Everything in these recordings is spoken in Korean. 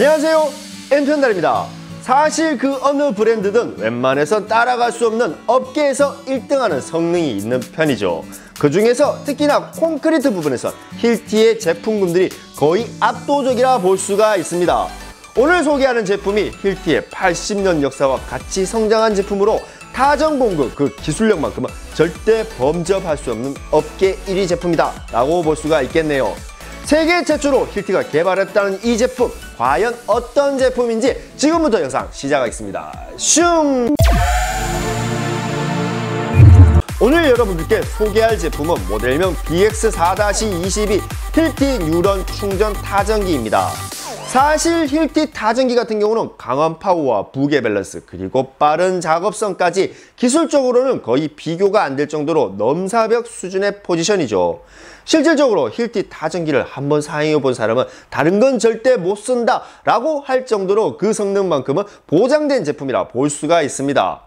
안녕하세요, 엔투현달입니다. 사실 그 어느 브랜드든 웬만해선 따라갈 수 없는 업계에서 1등하는 성능이 있는 편이죠. 그 중에서 특히나 콘크리트 부분에선 힐티의 제품군들이 거의 압도적이라 볼 수가 있습니다. 오늘 소개하는 제품이 힐티의 80년 역사와 같이 성장한 제품으로 타전 공급 그 기술력만큼은 절대 범접할 수 없는 업계 1위 제품이다 라고 볼 수가 있겠네요. 세계 최초로 힐티가 개발했다는 이 제품, 과연 어떤 제품인지 지금부터 영상 시작하겠습니다. 슝! 오늘 여러분들께 소개할 제품은 모델명 BX4-22 힐티 뉴런 충전 타전기입니다. 사실 힐티 타전기 같은 경우는 강한 파워와 무게 밸런스 그리고 빠른 작업성까지 기술적으로는 거의 비교가 안 될 정도로 넘사벽 수준의 포지션이죠. 실질적으로 힐티 타전기를 한번 사용해 본 사람은 다른 건 절대 못 쓴다 라고 할 정도로 그 성능만큼은 보장된 제품이라 볼 수가 있습니다.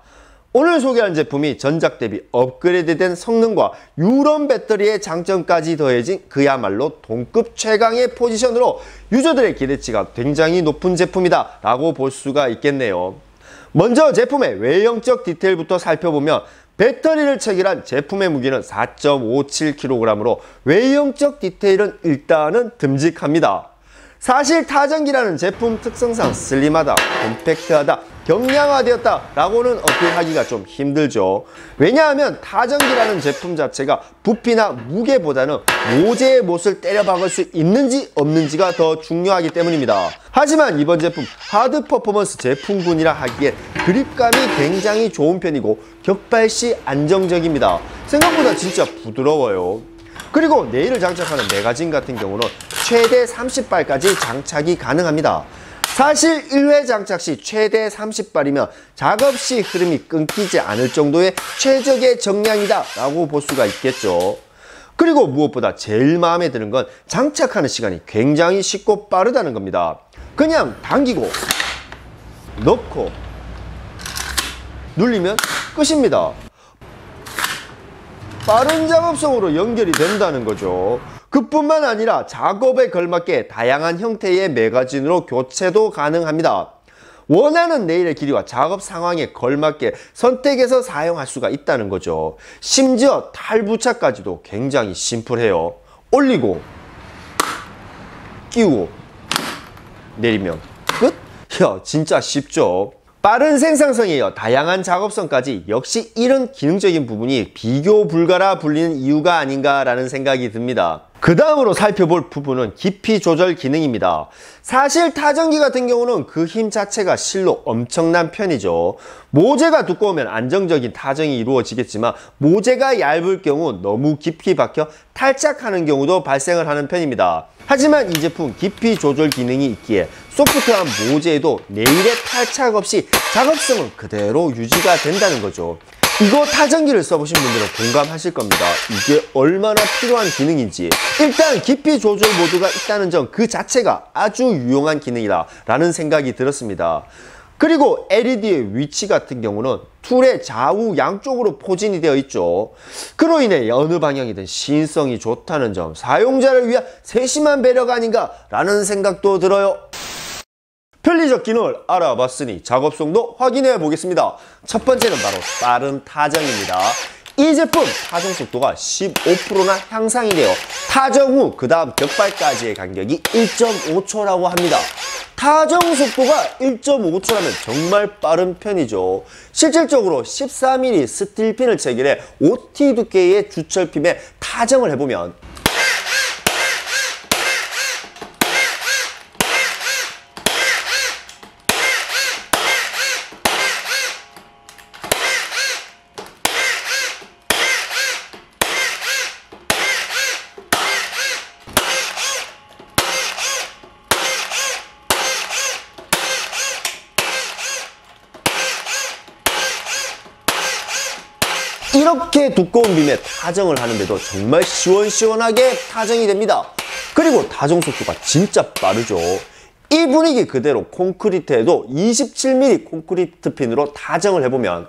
오늘 소개한 제품이 전작 대비 업그레이드된 성능과 유런 배터리의 장점까지 더해진 그야말로 동급 최강의 포지션으로 유저들의 기대치가 굉장히 높은 제품이다 라고 볼 수가 있겠네요. 먼저 제품의 외형적 디테일부터 살펴보면 배터리를 체결한 제품의 무게는 4.57kg으로 외형적 디테일은 일단은 듬직합니다. 사실 타전기라는 제품 특성상 슬림하다, 콤팩트하다, 경량화되었다 라고는 어필하기가 좀 힘들죠. 왜냐하면 타전기라는 제품 자체가 부피나 무게보다는 모재의 못을 때려 박을 수 있는지 없는지가 더 중요하기 때문입니다. 하지만 이번 제품 하드 퍼포먼스 제품군이라 하기엔 그립감이 굉장히 좋은 편이고 격발 시 안정적입니다. 생각보다 진짜 부드러워요. 그리고 네일을 장착하는 매거진 같은 경우는 최대 30발까지 장착이 가능합니다. 사실 1회 장착 시 최대 30발이면 작업 시 흐름이 끊기지 않을 정도의 최적의 정량이다 라고 볼 수가 있겠죠. 그리고 무엇보다 제일 마음에 드는 건 장착하는 시간이 굉장히 쉽고 빠르다는 겁니다. 그냥 당기고 넣고 눌리면 끝입니다. 빠른 작업성으로 연결이 된다는 거죠. 그뿐만 아니라 작업에 걸맞게 다양한 형태의 매거진으로 교체도 가능합니다. 원하는 네일의 길이와 작업 상황에 걸맞게 선택해서 사용할 수가 있다는 거죠. 심지어 탈부착까지도 굉장히 심플해요. 올리고 끼우고 내리면 끝? 야, 진짜 쉽죠? 빠른 생산성에 이어 다양한 작업성까지 역시 이런 기능적인 부분이 비교 불가라 불리는 이유가 아닌가라는 생각이 듭니다. 그 다음으로 살펴볼 부분은 깊이 조절 기능입니다. 사실 타전기 같은 경우는 그 힘 자체가 실로 엄청난 편이죠. 모재가 두꺼우면 안정적인 타전이 이루어지겠지만 모재가 얇을 경우 너무 깊이 박혀 탈착하는 경우도 발생을 하는 편입니다. 하지만 이 제품 깊이 조절 기능이 있기에 소프트한 모재에도 네일의 탈착 없이 작업성은 그대로 유지가 된다는 거죠. 이거 타전기를 써보신 분들은 공감하실 겁니다. 이게 얼마나 필요한 기능인지. 일단 깊이 조절 모드가 있다는 점 그 자체가 아주 유용한 기능이다 라는 생각이 들었습니다. 그리고 LED의 위치 같은 경우는 툴의 좌우 양쪽으로 포진이 되어 있죠. 그로 인해 어느 방향이든 시인성이 좋다는 점, 사용자를 위한 세심한 배려가 아닌가 라는 생각도 들어요. 편리적 기능을 알아봤으니 작업성도 확인해 보겠습니다. 첫 번째는 바로 빠른 타정입니다. 이 제품 타정 속도가 15%나 향상이 되어 타정 후 그 다음 격발까지의 간격이 1.5초라고 합니다. 타정 속도가 1.5초라면 정말 빠른 편이죠. 실질적으로 14mm 스틸핀을 체결해 5T 두께의 주철핌에 타정을 해보면 이렇게 두꺼운 빔에 타정을 하는데도 정말 시원시원하게 타정이 됩니다. 그리고 타정 속도가 진짜 빠르죠. 이 분위기 그대로 콘크리트에도 27mm 콘크리트 핀으로 타정을 해보면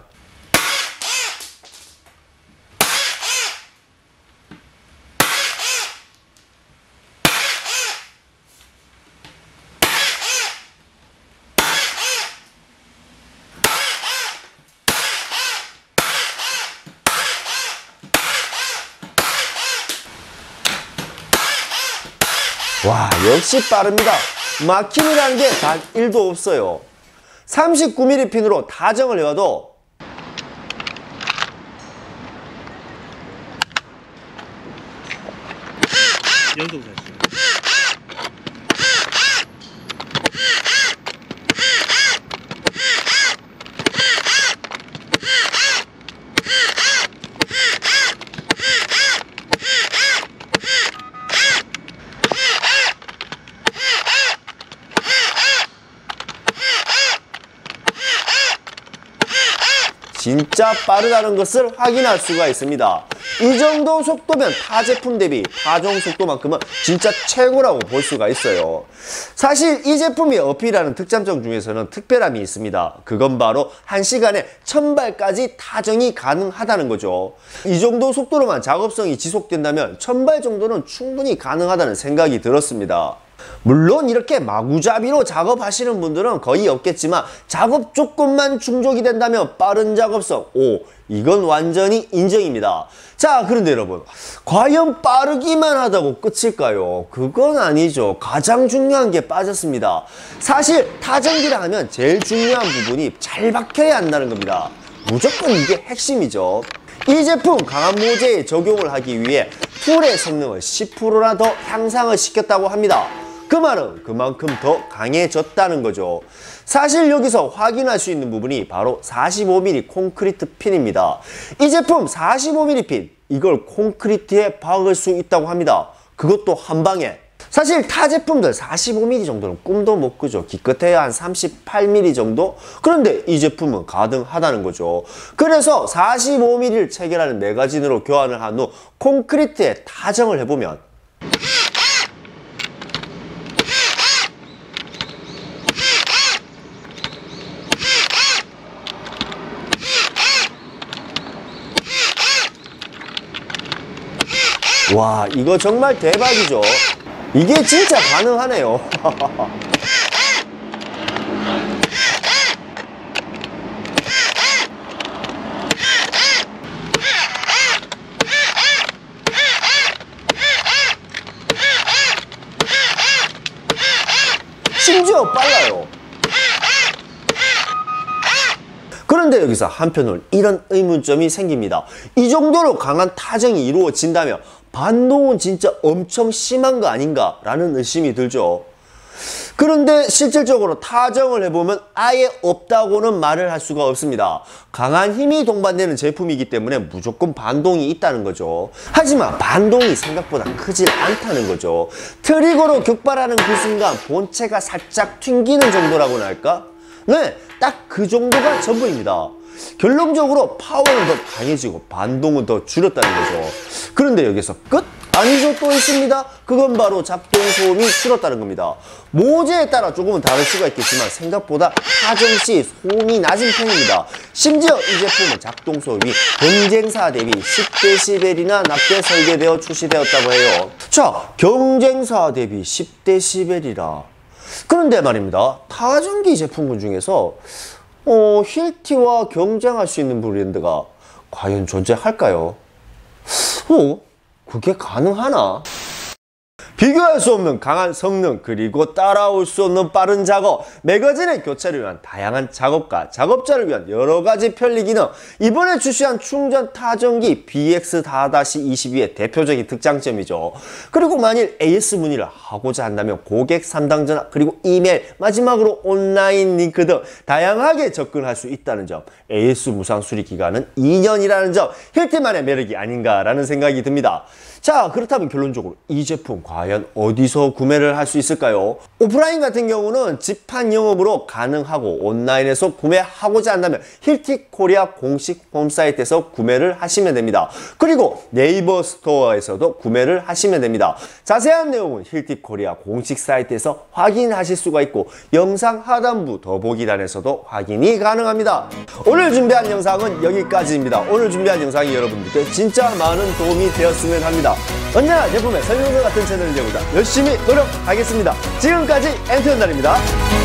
와, 역시 빠릅니다. 막힘이라는 게 단 1도 없어요. 39mm 핀으로 타정을 해와도 연속 다시. 진짜 빠르다는 것을 확인할 수가 있습니다. 이 정도 속도면 타 제품 대비 타정 속도만큼은 진짜 최고라고 볼 수가 있어요. 사실 이 제품이 어필하는 특장점 중에서는 특별함이 있습니다. 그건 바로 1시간에 1000발까지 타정이 가능하다는 거죠. 이 정도 속도로만 작업성이 지속된다면 1000발 정도는 충분히 가능하다는 생각이 들었습니다. 물론 이렇게 마구잡이로 작업하시는 분들은 거의 없겠지만 작업 조건만 충족이 된다면 빠른 작업성, 이건 완전히 인정입니다. 자, 그런데 여러분, 과연 빠르기만 하다고 끝일까요? 그건 아니죠. 가장 중요한 게 빠졌습니다. 사실 타정기라 하면 제일 중요한 부분이 잘 박혀야 한다는 겁니다. 무조건 이게 핵심이죠. 이 제품 강한 모재에 적용을 하기 위해 툴의 성능을 10%나 더 향상을 시켰다고 합니다. 그 말은 그만큼 더 강해졌다는 거죠. 사실 여기서 확인할 수 있는 부분이 바로 45mm 콘크리트 핀입니다. 이 제품 45mm 핀, 이걸 콘크리트에 박을 수 있다고 합니다. 그것도 한 방에. 사실 타 제품들 45mm 정도는 꿈도 못 꾸죠. 기껏해야 한 38mm 정도? 그런데 이 제품은 가능하다는 거죠. 그래서 45mm를 체결하는 매거진으로 교환을 한 후 콘크리트에 타정을 해보면 와, 이거 정말 대박이죠. 이게 진짜 가능하네요. 심지어 빨라요. 그런데 여기서 한편으로 이런 의문점이 생깁니다. 이 정도로 강한 타정이 이루어진다면 반동은 진짜 엄청 심한 거 아닌가 라는 의심이 들죠. 그런데 실질적으로 타정을 해보면 아예 없다고는 말을 할 수가 없습니다. 강한 힘이 동반되는 제품이기 때문에 무조건 반동이 있다는 거죠. 하지만 반동이 생각보다 크질 않다는 거죠. 트리거로 격발하는 그 순간 본체가 살짝 튕기는 정도라고나 할까? 네, 딱 그 정도가 전부입니다. 결론적으로 파워는 더 강해지고 반동은 더 줄였다는 거죠. 그런데 여기서 끝? 아니죠, 또 있습니다. 그건 바로 작동 소음이 줄었다는 겁니다. 모재에 따라 조금은 다를 수가 있겠지만 생각보다 타정 시 소음이 낮은 편입니다. 심지어 이 제품은 작동 소음이 경쟁사 대비 10dB이나 낮게 설계되어 출시되었다고 해요. 자, 경쟁사 대비 10dB이라. 그런데 말입니다. 타정기 제품군 중에서 힐티와 경쟁할 수 있는 브랜드가 과연 존재할까요? 그게 가능하나? 비교할 수 없는 강한 성능, 그리고 따라올 수 없는 빠른 작업, 매거진의 교체를 위한 다양한 작업과 작업자를 위한 여러 가지 편리 기능, 이번에 출시한 충전 타정기 BX4-22의 대표적인 특장점이죠. 그리고 만일 AS 문의를 하고자 한다면 고객 상담 전화, 그리고 이메일, 마지막으로 온라인 링크 등 다양하게 접근할 수 있다는 점, AS 무상 수리 기간은 2년이라는 점, 힐티만의 매력이 아닌가라는 생각이 듭니다. 자, 그렇다면 결론적으로 이 제품 과연 어디서 구매를 할 수 있을까요? 오프라인 같은 경우는 집판 영업으로 가능하고 온라인에서 구매하고자 한다면 힐티 코리아 공식 홈사이트에서 구매를 하시면 됩니다. 그리고 네이버 스토어에서도 구매를 하시면 됩니다. 자세한 내용은 힐티 코리아 공식 사이트에서 확인하실 수가 있고 영상 하단부 더보기란에서도 확인이 가능합니다. 오늘 준비한 영상은 여기까지입니다. 오늘 준비한 영상이 여러분들께 진짜 많은 도움이 되었으면 합니다. 언제나 제품의 설명서 같은 채널을 내보자 열심히 노력하겠습니다. 지금까지 엔트연달입니다.